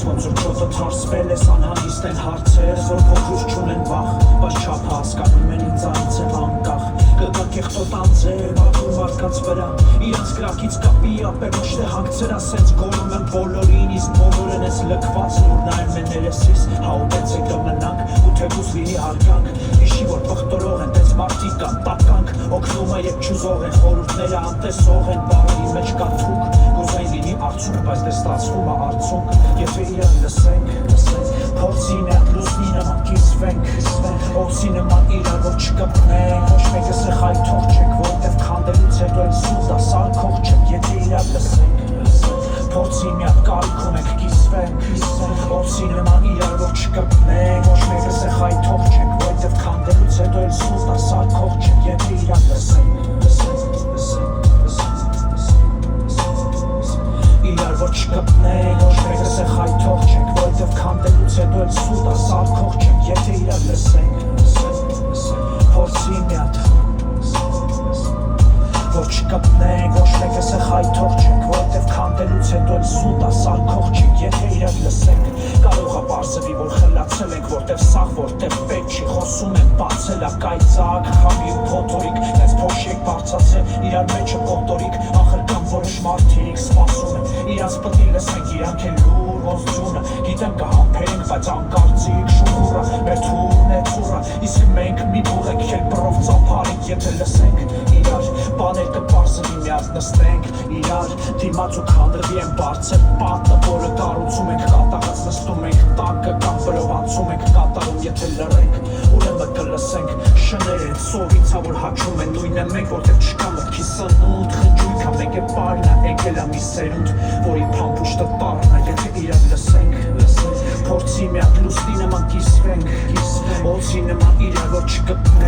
ոնց որ ջոտը թարսվել ես անհանգիստ են հարցեր որ փոքրուց չունեն վախ բայց չափ հասկանում են ինձանից եմ անկախ կգա կեղտոտ անձեր ապրում մարդկանց վրա իրենց կրակից կապի ապեր ոչ թե հանգցրա սենց գոնում եմ բոլորին իսկ բոլորն ես լքված որ նայում են երեսիս հաուտեցեք դմնանք ու թեկուս լինի հարգանք հիշի որ պղտորող են տես մարդիկ կան տականք օգնում է երբ չուզող են խորհուրդները անտեսող են բարերի մեջ կա թուք գոզային լինի արդյունք բայց դե ստացվում է արդյունք եթե իրան լսենք փորձի միակ լուսնի նման կիսվենք օքսի նման իրար որ չկպնենք ոչ մեկը սխալ թող չեք որտև քանդելուց հետո էլ սուտ է սարքող չեք եթե իրար լսենք փորձի միակ կարիք ունենք կիսվենք օքսի նման իրար որ չկպնենք ոչ մեկը սխալ թող չեք որտև քանդելուց հետո էլ սուտ է սարքող չեք եթե իրար լսենք իրար որ չկպնենք ոչ մեկը սխալ թող չեք որտև քանդելուց հետո էլ սուտ է սարքող չեք եթե իրար լսենք փորձի միակ որ չկպնենք ոչ մեկը սխալ թող չեք որտև քանդելուց հետո էլ սուտ է սարքող չեք եթե իրար լսենք կարող է պարզվի որ խլացել ենք որտև սաղ որտև պետք չի խոսում ենք բացել է կայծակ խամի ու փոթորիկ դες փոշի եք բարձացել իրար մեջը կոտորիկ ախր կամ որոշ մարդիկ սպասում են իրանց պտի լսենք իրանք են լուր ոնց ձյունը գիտեմ կհամբերենք բայց անկարծիկ շուխուռը մեր թուրն է թուրը իսկ մենք մի բուղեք քելբրով ծափարենք եթե լսենք իրար բաներ կպարզվի միած նստենք իրար դիմաց ու քանդրվի են բարձր պատը որը կառուցում ենք կատաղած նստում ենք տակը կամ վրով անցում ենք կատարում եթե լռենք ուրեմն կլսենք շներ են սովից որ հաչում են նույնը մենք որտեղ չկա մտքի սնունդ խնջույք է մեկ է պարն է եկել է մի սերունդ որի փամփուշտը տառն է եթե իրար լսենք փորձի միակ լուսնի նման կիսվենք օձի նման իրար որ չկպնենք